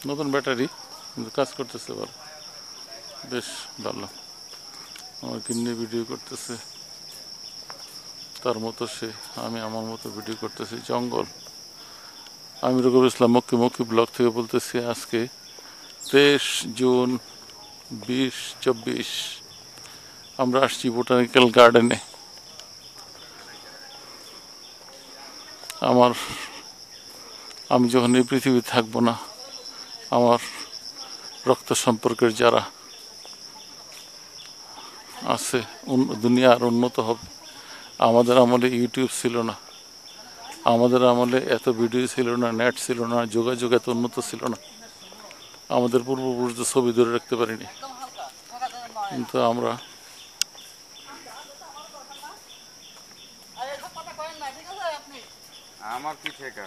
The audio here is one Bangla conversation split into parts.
নতুন ব্যাটারি কিন্তু কাজ করতেছে ভালো, বেশ ভালো। আমার কিন্নি ভিডিও করতেছে তার মতো সে, আমি আমার মতো ভিডিও করতেছি। জঙ্গল। আমি রকিবুল ইসলাম মক্কি মক্কি ব্লগ থেকে বলতেছি। আজকে 23 জুন 2024 আমরা আসছি বোটানিক্যাল গার্ডেনে। আমি যখন এই পৃথিবী থাকবো না, আমার রক্ত সম্পর্কের যারা আছে দুনিয়া আর উন্নত হবে। আমাদের আমলে ইউটিউব ছিল না, আমাদের আমলে এত ভিডিও ছিল না, নেট ছিল না, যোগাযোগ এত উন্নত ছিল না। আমাদের পূর্বপুরুষদের ছবি ধরে রাখতে পারিনি, কিন্তু আমরা আমার কি ঠেকা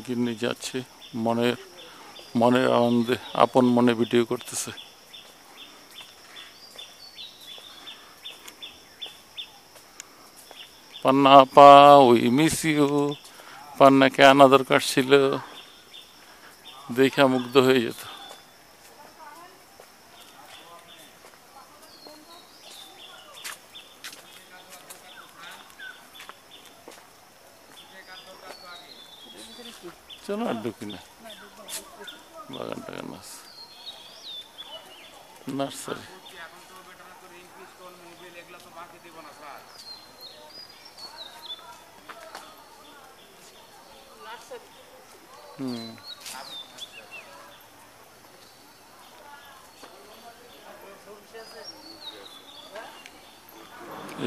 গিন্নি যাচ্ছে মনের আনন্দে, আপন মনে ভিডিও করতেছে। পান্না আপা, উই মিস ইউ। পান্নাকে আনা দরকার ছিল, দেখা মুগ্ধ হয়ে যেত। চলো আর ঢুকি না, বাগান টাগান আছে, নার্সারি।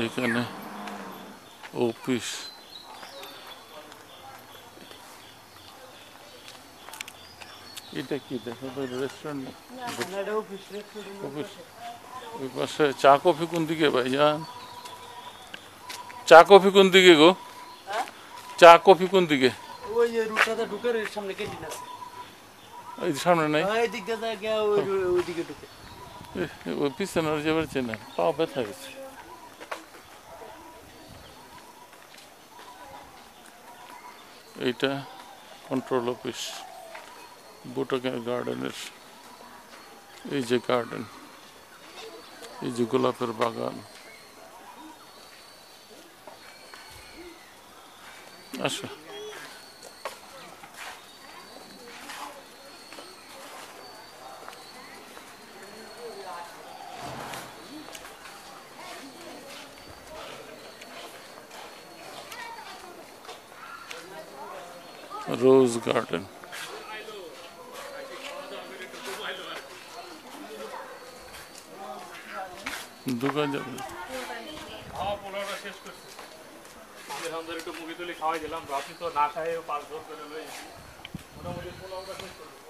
এখানে অফিস, এটা কি দেখো তো, রেস্টুরেন্ট? অফিস। ওই পাশে চা কফি কোন দিকে ভাইজান? চা কফি কোন দিকে গো? চা কফি কোন দিকে? ওই যে রুটটাতে ঢুকে সামনে ক্যান্টিন আছে, এই সামনে নাই, এই দিক দিয়ে গিয়ে ওই দিকে ঢুকে। ওই পিছনে যে পারছে না, পা ব্যথা গেছে। এইটা কন্ট্রোল অফিস বোটানিক্যাল গার্ডেনের। এই যে গার্ডেন, এই যে গোলাপের বাগান। আসো। রোজ গার্ডেন। দোকান যাবে। একটু মুগি তুলি খাওয়াই দিলাম, আপনি তো না খাই 5 ধর করে লই মোটামুটি পোলাওটা শেষ করবো।